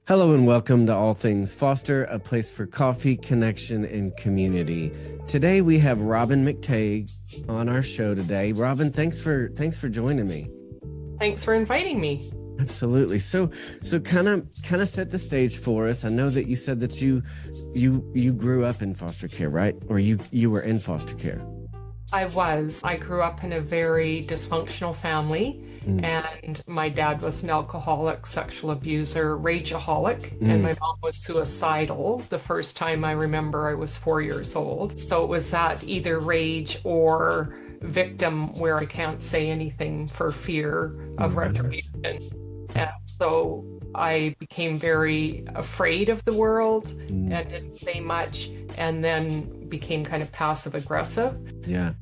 Hello and welcome to All Things Foster, a place for coffee, connection, and community. Today we have Robyn McTague on our show today. Robyn, thanks for joining me. Thanks for inviting me. Absolutely. So kind of set the stage for us. I know that you said that you grew up in foster care, right? Or you were in foster care. I grew up in a very dysfunctional family, Mm, and my dad was an alcoholic, sexual abuser, rageaholic, and mm, my mom was suicidal. The first time I remember, I was 4 years old. So it was that either rage or victim where I can't say anything for fear of mm, retribution. And so I became very afraid of the world mm. and didn't say much, and then became kind of passive aggressive. Yeah.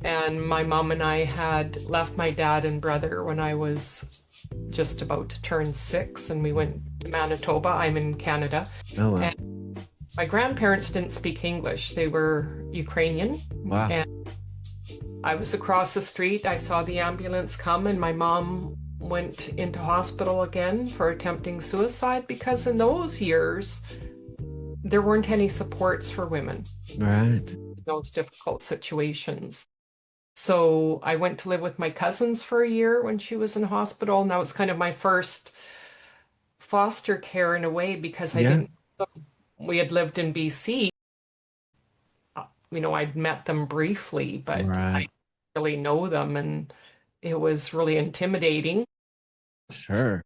And my mom and I had left my dad and brother when I was just about to turn 6, and we went to Manitoba. I'm in Canada. Oh wow. And my grandparents didn't speak English, they were Ukrainian. Wow. And I was across the street. I saw the ambulance come, and my mom went into hospital again for attempting suicide because in those years, there weren't any supports for women Right. in those difficult situations. So I went to live with my cousins for a year when she was in hospital. And that was kind of my first foster care in a way because I Yeah. didn't, we had lived in BC. I'd met them briefly, but I Right. didn't really know them. And it was really intimidating. Sure.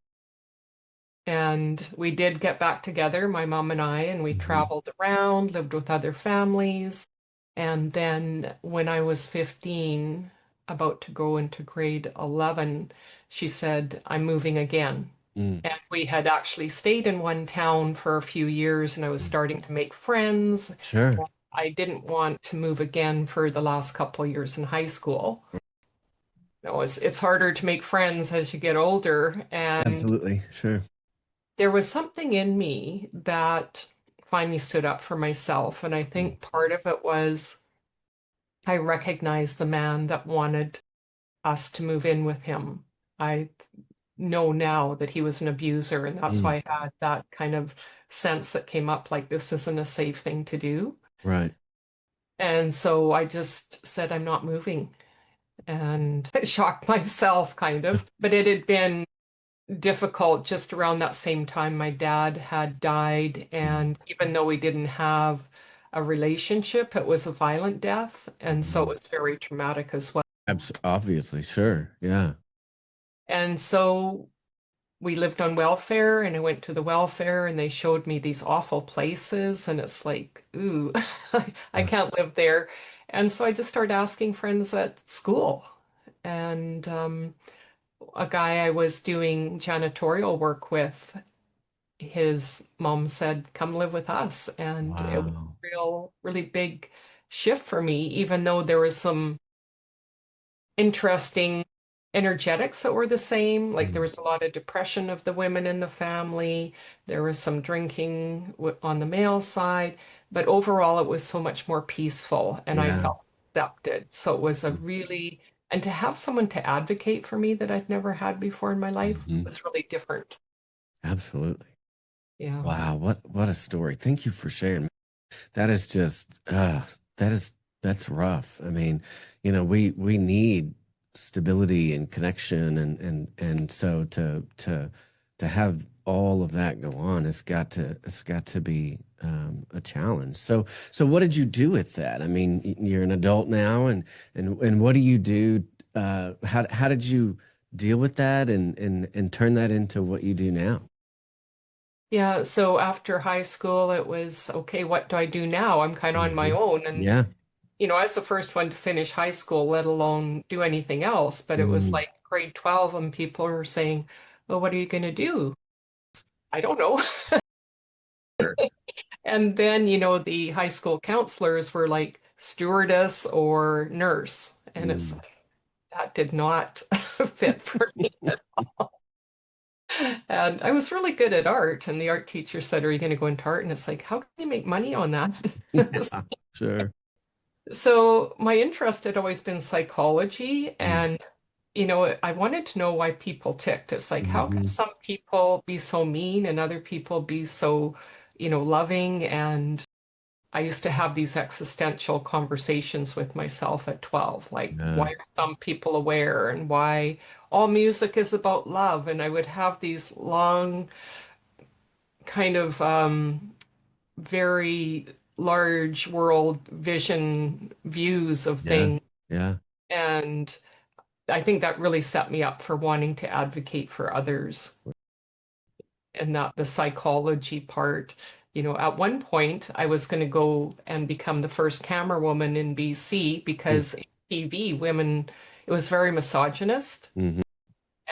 And we did get back together, my mom and I, and we Hmm. traveled around, lived with other families. And then when I was 15, about to go into grade 11, she said, I'm moving again. Mm, And we had actually stayed in one town for a few years, and I was mm. starting to make friends. Sure. I didn't want to move again for the last couple of years in high school. It's harder to make friends as you get older. And Absolutely. Sure. there was something in me that finally stood up for myself. And I Mm, think part of it was I recognized the man that wanted us to move in with him. I know now that he was an abuser, and that's mm. why I had that kind of sense that came up like this isn't a safe thing to do. Right. And so I just said, I'm not moving, and shocked myself kind of. But it had been difficult just around that same time my dad had died. Mm, And even though we didn't have a relationship, it was a violent death. And so it mm. was very traumatic as well. Obviously, sure. Yeah. And so we lived on welfare, and I went to the welfare and they showed me these awful places. And it's like, ooh, I Uh, can't live there. And so I just started asking friends at school. And a guy I was doing janitorial work with, his mom said, come live with us. And it was Wow. a really big shift for me, even though there was some interesting energetics that were the same. Like there Mm, was a lot of depression of the women in the family. There was some drinking on the male side, but overall it was so much more peaceful and I yeah. felt accepted. So it was a Mm, really, and to have someone to advocate for me that I'd never had before in my life mhm. was really different. Absolutely. Yeah. Wow. What a story. Thank you for sharing. That is just that is that's rough. I mean, we need stability and connection and so to have all of that go on, it's got to be a challenge. So what did you do with that? I mean, you're an adult now and what do you do? How did you deal with that and turn that into what you do now? Yeah, so after high school, it was okay, what do I do now? I'm kind of on my Hmm. own. And Yeah. I was the first one to finish high school, let alone do anything else. But it was Mm. like grade 12, and people were saying, well, what are you going to do? I don't know. Sure. And then, the high school counselors were like stewardess or nurse. And it's Mm. like, that did not fit for me. And I was really good at art. And the art teacher said, are you going to go into art? And it's like, how can you make money on that? Yeah, sure. So my interest had always been psychology, Mm, and I wanted to know why people ticked. It's like, how could Hmm. some people be so mean and other people be so, loving? And I used to have these existential conversations with myself at 12, like, why Yeah. are some people aware and why all music is about love? And I would have these long, kind of very large world vision views of Yeah. things. Yeah. And I think that really set me up for wanting to advocate for others and not the psychology part. At one point, I was going to go and become the first camera woman in BC because in TV, women, it was very misogynist. Mm-hmm.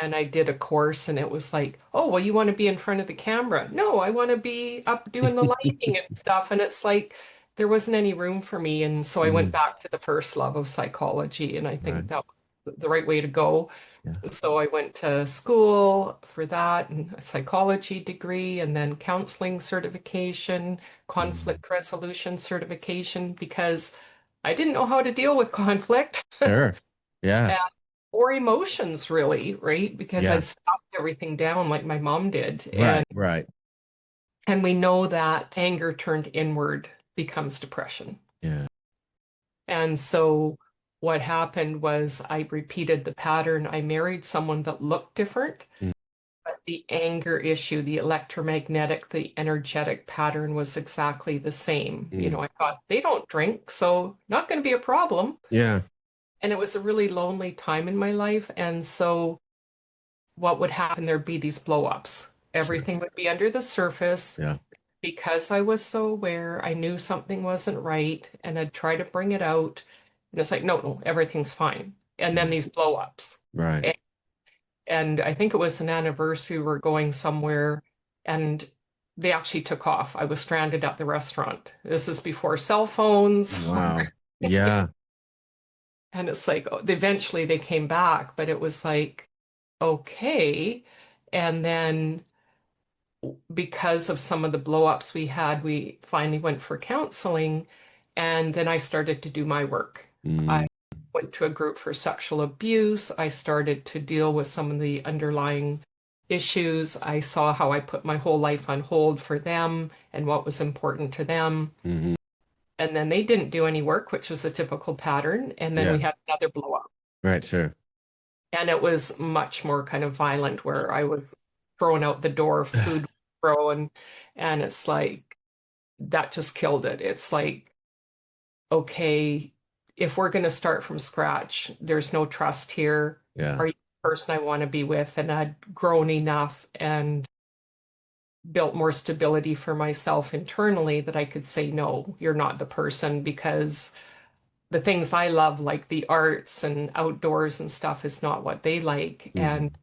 And I did a course, and it was like, oh, well, you want to be in front of the camera? No, I want to be up doing the lighting and stuff. And it's like, there wasn't any room for me. And so I went Mm. back to the first love of psychology. And I Right. think that was the right way to go. Yeah. So I went to school for that and a psychology degree and then counseling certification, Mm. conflict resolution certification because I didn't know how to deal with conflict Sure. Yeah. and, or emotions really, right? Because Yeah. I'd stopped everything down like my mom did. Right. Right. And we know that anger turned inward becomes depression. Yeah. And so what happened was I repeated the pattern. I married someone that looked different. Mm. But the anger issue, the electromagnetic, the energetic pattern was exactly the same. Mm. I thought they don't drink, so not going to be a problem. Yeah. And it was a really lonely time in my life. And so what would happen, there'd be these blow-ups. Sure. Everything would be under the surface. Yeah. Because I was so aware, I knew something wasn't right, and I'd try to bring it out. And it's like, no, no, everything's fine. And then Yeah. these blow-ups. Right. And I think it was an anniversary, we were going somewhere, and they actually took off. I was stranded at the restaurant. This is before cell phones. Wow. Yeah. And it's like, eventually they came back, but it was like, okay. And then because of some of the blow-ups we had, we finally went for counseling. And then I started to do my work. Mm. I went to a group for sexual abuse. I started to deal with some of the underlying issues. I saw how I put my whole life on hold for them and what was important to them. Hmm. And then they didn't do any work, which was a typical pattern. And then we Yeah. had another blow up. Right. Sure. And it was much more kind of violent where I was thrown out the door, food thrown, and it's like that just killed it. It's like, okay, if we're going to start from scratch, there's no trust here. Yeah. Are you the person I want to be with? And I'd grown enough and built more stability for myself internally that I could say, no, you're not the person because the things I love, like the arts and outdoors and stuff, is not what they like. And Hmm.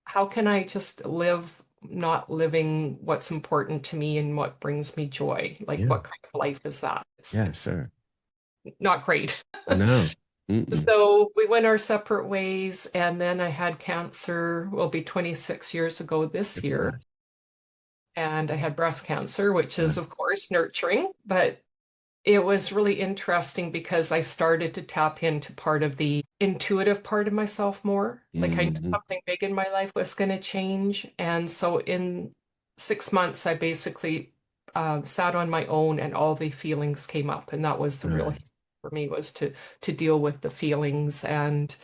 how can I just live not living what's important to me and what brings me joy? Like, Yeah. what kind of life is that? Yeah. It's Sure. not great. No. Mm-mm. So we went our separate ways, and then I had cancer, will be 26 years ago this year. Goodness. And I had breast cancer, which Yeah. is, of course, nurturing, but it was really interesting because I started to tap into part of the intuitive part of myself more. Like I knew Hmm. something big in my life was going to change. And so in 6 months, I basically sat on my own and all the feelings came up. And that was the real Right. healing for me was to deal with the feelings and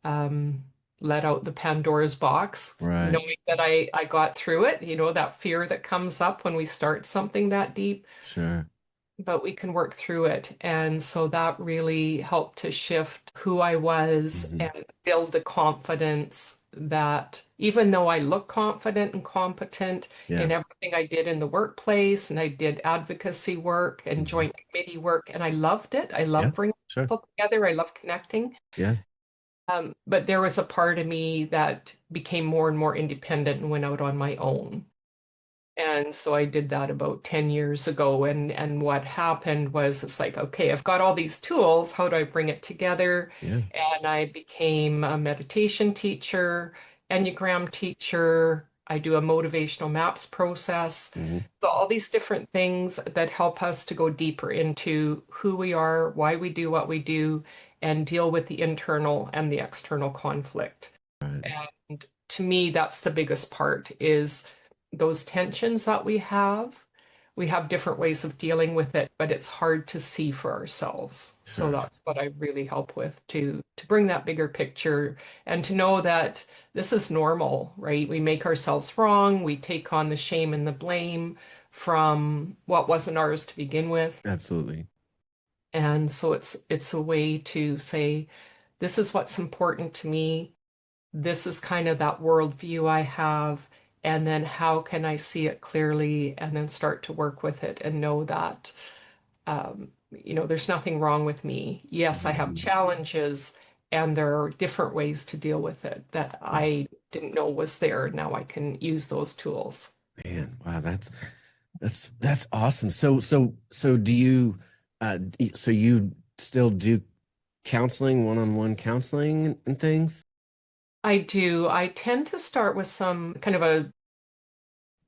um, let out the Pandora's box, Right. knowing that I got through it, that fear that comes up when we start something that deep, Sure. but we can work through it. And so that really helped to shift who I was Hmm. and build the confidence that even though I look confident and competent Yeah. in everything I did in the workplace and I did advocacy work and Hmm. joint committee work, and I loved it. I Yeah. love bringing Sure. people together. I love connecting. Yeah. But there was a part of me that became more and more independent and went out on my own. And so I did that about 10 years ago. And what happened was it's like, okay, I've got all these tools. How do I bring it together? Yeah. And I became a meditation teacher, Enneagram teacher. I do a motivational maps process. Hmm. So all these different things that help us to go deeper into who we are, why we do what we do, and deal with the internal and the external conflict. Right. And to me, that's the biggest part is those tensions that we have. We have different ways of dealing with it, but it's hard to see for ourselves. So Sure. that's what I really help with to bring that bigger picture and to know that this is normal, right? We make ourselves wrong, we take on the shame and the blame from what wasn't ours to begin with. Absolutely. And so it's a way to say, this is what's important to me. This is kind of that worldview I have. And then how can I see it clearly and then start to work with it and know that, there's nothing wrong with me. Yes, I have Mhm. challenges and there are different ways to deal with it that Yeah. I didn't know was there. Now I can use those tools. Man, wow, that's awesome. So do you so you still do counseling, one-on-one counseling and things? I do. I tend to start with some kind of a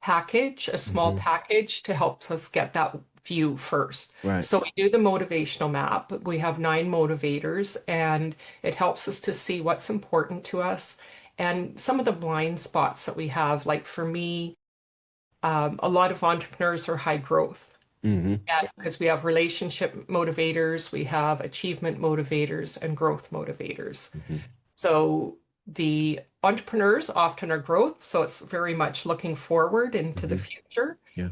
package, a small Hmm. package to help us get that view first. Right. So we do the motivational map. We have 9 motivators, and it helps us to see what's important to us and some of the blind spots that we have. Like for me, a lot of entrepreneurs are high growth. Hmm. And because we have relationship motivators, we have achievement motivators, and growth motivators. Hmm. So the entrepreneurs often are growth, so it's very much looking forward into the Hmm. future. Yeah.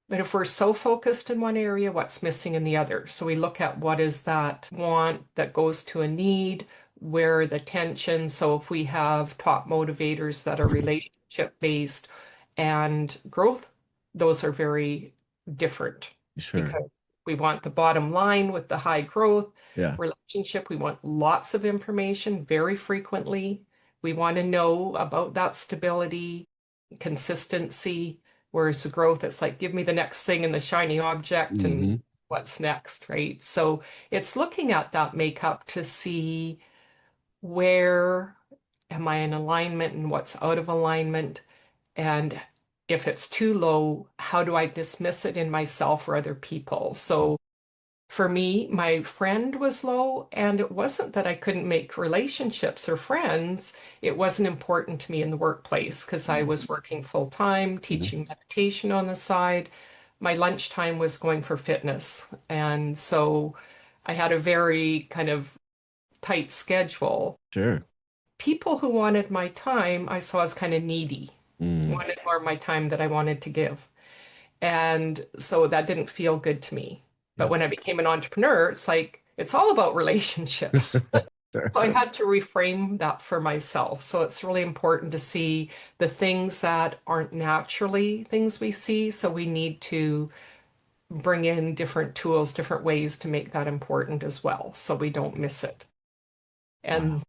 But if we're so focused in one area, what's missing in the other? So we look at what is that want that goes to a need, where are the tensions. So if we have top motivators that are relationship based and growth, those are very different Sure. because we want the bottom line with the high growth Yeah. relationship. We want lots of information very frequently. We want to know about that stability, consistency. Whereas the growth, it's like, give me the next thing in the shiny object and Hmm. what's next, right? So it's looking at that makeup to see where am I in alignment and what's out of alignment. And if it's too low, how do I dismiss it in myself or other people? So for me, my friend was low, and it wasn't that I couldn't make relationships or friends. It wasn't important to me in the workplace because I was working full time, Hmm. teaching meditation on the side. My lunchtime was going for fitness. And so I had a very kind of tight schedule. Sure. People who wanted my time, I saw as kind of needy, Mm. wanted more of my time that I wanted to give. And so that didn't feel good to me. But Yeah. when I became an entrepreneur, it's like, it's all about relationship. Sure. So I had to reframe that for myself. So it's really important to see the things that aren't naturally things we see. So we need to bring in different tools, different ways to make that important as well, so we don't miss it. And Wow.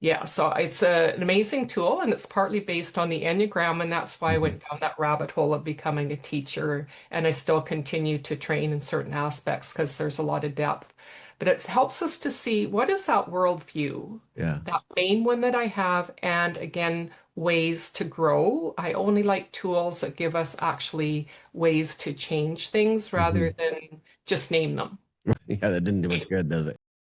yeah, so it's an amazing tool, and it's partly based on the Enneagram, and that's why I Hmm. went down that rabbit hole of becoming a teacher. And I still continue to train in certain aspects because there's a lot of depth. But it helps us to see what is that worldview, Yeah. that main one that I have, and again, ways to grow. I only like tools that give us actually ways to change things rather Hmm. than just name them. Yeah, that didn't do much good, does it?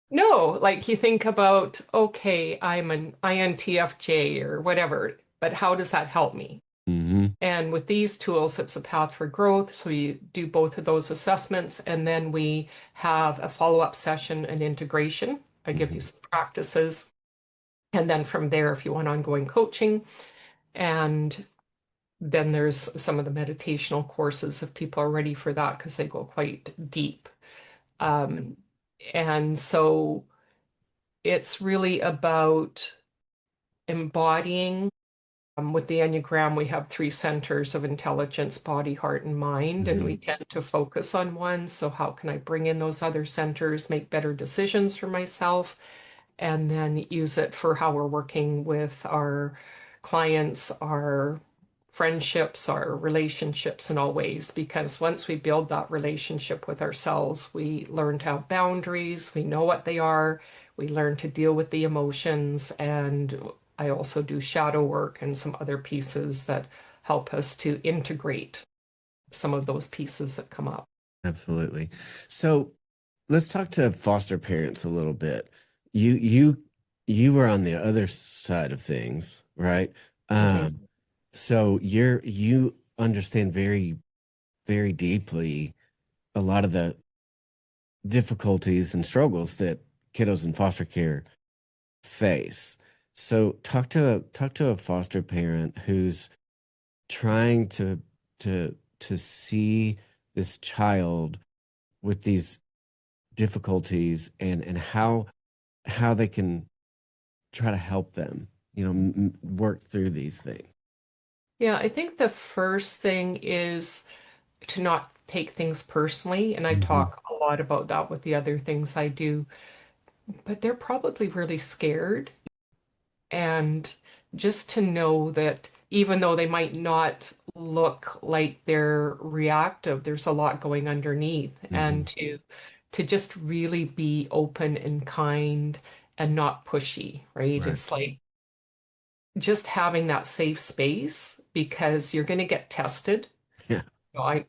No, like you think about, okay, I'm an INTFJ or whatever, but how does that help me? Hmm. And with these tools, it's a path for growth. So you do both of those assessments, and then we have a follow-up session and integration. I give you Hmm. some practices. And then from there, if you want ongoing coaching, and then there's some of the meditational courses if people are ready for that because they go quite deep. Um, and so it's really about embodying. With the Enneagram, we have 3 centers of intelligence, body, heart, and mind, and we Hmm. tend to focus on one. So, how can I bring in those other centers, make better decisions for myself, and then use it for how we're working with our clients, our friendships, our relationships in all ways? Because once we build that relationship with ourselves, we learn to have boundaries, we know what they are, we learn to deal with the emotions, and I also do shadow work and some other pieces that help us to integrate some of those pieces that come up. Absolutely. So let's talk to foster parents a little bit. You you you were on the other side of things, right? Mhm. So you understand very, very deeply a lot of the difficulties and struggles that kiddos in foster care face. So talk to a foster parent who's trying to see this child with these difficulties and how they can try to help them, work through these things. Yeah, I think the first thing is to not take things personally, and I Hmm. talk a lot about that with the other things I do, but they're probably really scared. And just to know that even though they might not look like they're reactive, there's a lot going underneath. And Hmm. to just really be open and kind and not pushy, right? Right. It's like just having that safe space because you're going to get tested. Yeah. You know,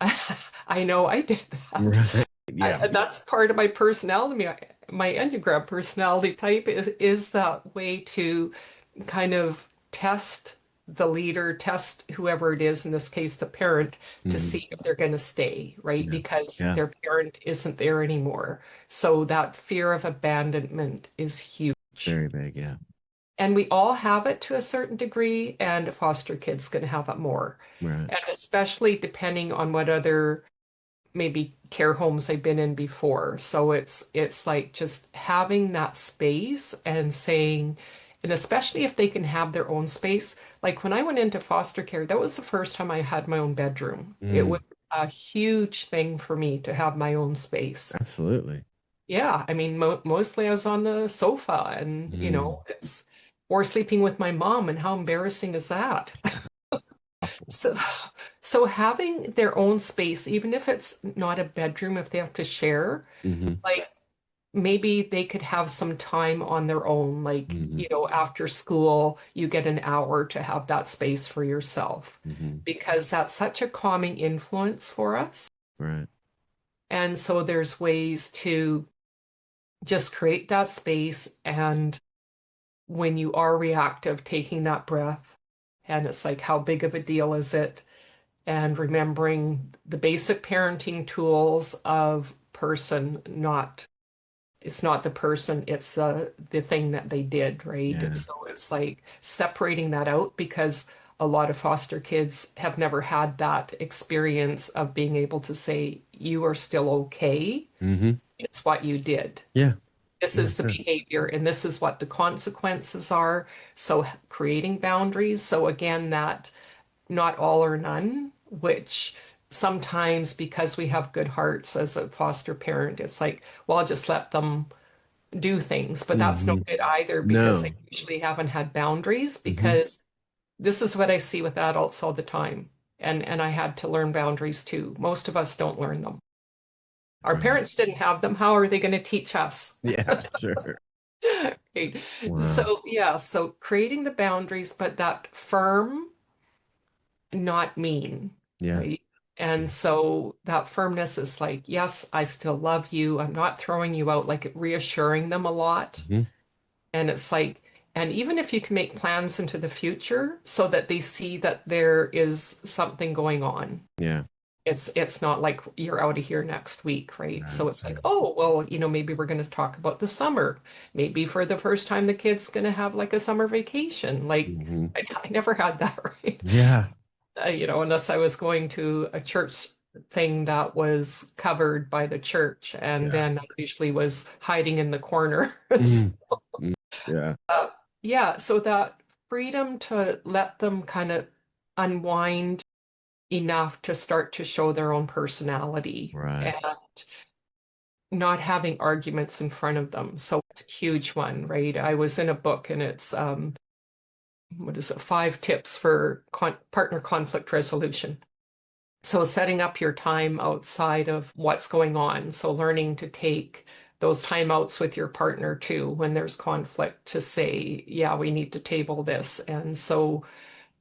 I know I did that. Right. Yeah. And that's part of my personality. My Enneagram personality type is that way to kind of test the leader, test whoever it is, in this case, the parent, to Hmm. see if they're going to stay, right? Yeah. Because Yeah. their parent isn't there anymore. So that fear of abandonment is huge. Very big. Yeah. And we all have it to a certain degree, and a foster kid's going to have it more. Right. And especially depending on what other maybe care homes they've been in before. So it's like just having that space and saying, and especially if they can have their own space. Like when I went into foster care, that was the first time I had my own bedroom. It was Mm, a huge thing for me to have my own space. absolutely. Yeah, I mean, mostly I was on the sofa and, Mm. it's or sleeping with my mom, and how embarrassing is that? So, so having their own space, even if it's not a bedroom, if they have to share, Hmm. like maybe they could have some time on their own, like, Hmm. after school, you get an hour to have that space for yourself, Hmm. because that's such a calming influence for us. Right. And so there's ways to just create that space. And when you are reactive, taking that breath, and it's like, how big of a deal is it? And remembering the basic parenting tools of person, not it's not the person, it's the thing that they did, right? Yeah. So it's like separating that out, because a lot of foster kids have never had that experience of being able to say, you are still okay. Hmm. It's what you did. Yeah. This Yeah. is the Sure. behavior, and this is what the consequences are. So creating boundaries. So again, that not all or none, which sometimes, because we have good hearts as a foster parent, it's like, well, I'll just let them do things. But that's no Hmm. good either, because they No. usually haven't had boundaries, Hmm. because this is what I see with adults all the time. And I had to learn boundaries too. Most of us don't learn them. Our Right. parents didn't have them. How are they going to teach us? Yeah. Sure. Right. Wow. So yeah, so creating the boundaries, but that firm, not mean, Yeah. right? And so that firmness is like, yes, I still love you. I'm not throwing you out, like reassuring them a lot. Hmm. And it's like, and even if you can make plans into the future so that they see that there is something going on. Yeah. It's not like you're out of here next week, right? Right. So it's like, oh, well, maybe we're going to talk about the summer. Maybe for the first time the kid's going to have like a summer vacation. Like Hmm. I never had that, right? Yeah. Unless I was going to a church thing that was covered by the church, and Yeah. then I usually was hiding in the corner. Hmm. Yeah. Uh, yeah, so that freedom to let them kind of unwind enough to start to show their own personality, Right. and not having arguments in front of them. So it's a huge one, right? I was in a book, and it's what is it, 5 tips for partner conflict resolution. So setting up your time outside of what's going on. So learning to take those timeouts with your partner too, when there's conflict, to say, yeah, we need to table this. And so,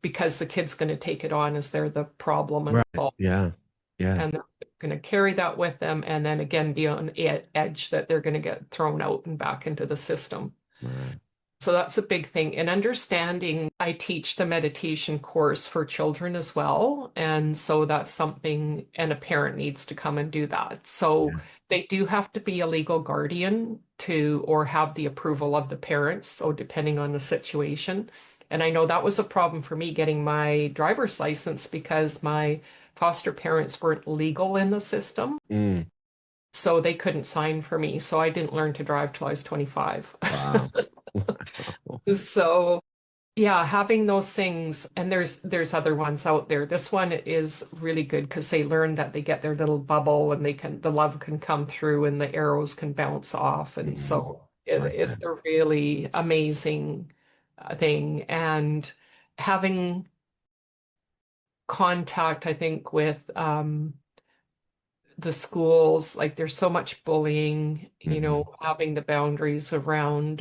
because the kid's going to take it on as they're the problem and the Right. fault, Yeah. Yeah. and they're going to carry that with them, and then again be on edge that they're going to get thrown out and back into the system. Right. So that's a big thing. And understanding, I teach the meditation course for children as well. And so that's something, and a parent needs to come and do that. So Yeah. they do have to be a legal guardian to, or have the approval of the parents. So depending on the situation. And I know that was a problem for me getting my driver's license, because my foster parents weren't legal in the system. Mm. So they couldn't sign for me. So I didn't learn to drive till I was 25. Wow. So yeah, having those things, and there's other ones out there. This one is really good because they learn that they get their little bubble, and the love can come through and the arrows can bounce off. And Mm. so Like it's that. a really amazing thing. And having contact, I think, with the schools, like there's so much bullying, Hmm. having the boundaries around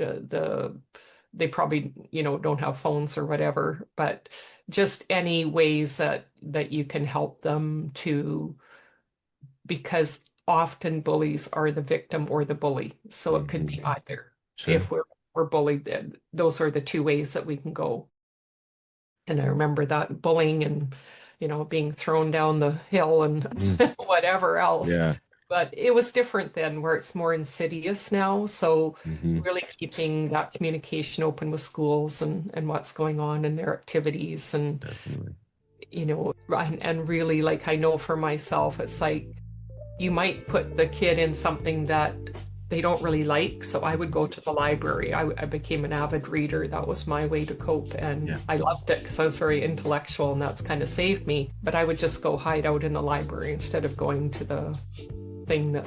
they probably, don't have phones or whatever, but just any ways that you can help them to, because often bullies are the victim or the bully. So it could Hmm. be either. Sure. If we're bullied, those are the two ways that we can go. And I remember that bullying and, being thrown down the hill and Mm. whatever else. Yeah. But it was different then, where it's more insidious now. So Hmm. really keeping that communication open with schools, and what's going on in their activities, and, Definitely. and really, like, I know for myself, it's like you might put the kid in something that they don't really like. So I would go to the library. I became an avid reader. That was my way to cope. And Yeah. I loved it because I was very intellectual, and that's kind of saved me. But I would just go hide out in the library instead of going to the thing that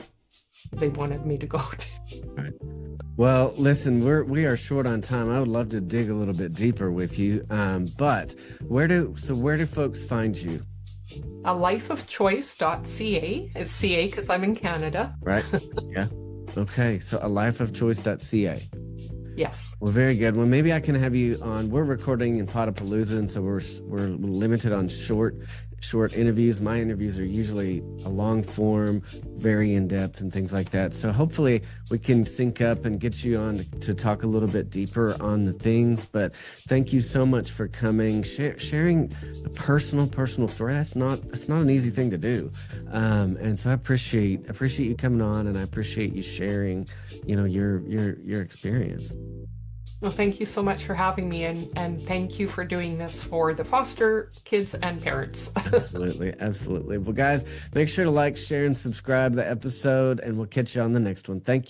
they wanted me to go to. Right. Well, listen, we are short on time. I would love to dig a little bit deeper with you. But where do folks find you? A lifeofchoice.ca. It's CA because I'm in Canada. Right? Yeah. Okay. So alifeofchoice.ca. Yes. Well, very good. Well, maybe I can have you on. We're recording in Potapalooza, and so we're limited on short interviews. My interviews are usually a long form, very in depth, and things like that. So hopefully we can sync up and get you on to talk a little bit deeper on the things. But thank you so much for coming, sharing a personal story. That's not an easy thing to do, and so I appreciate you coming on, and I appreciate you sharing, your experience. Well, thank you so much for having me, and thank you for doing this for the foster kids and parents. Absolutely. Absolutely. Well, guys, make sure to like, share, and subscribe the episode, and we'll catch you on the next one. Thank you.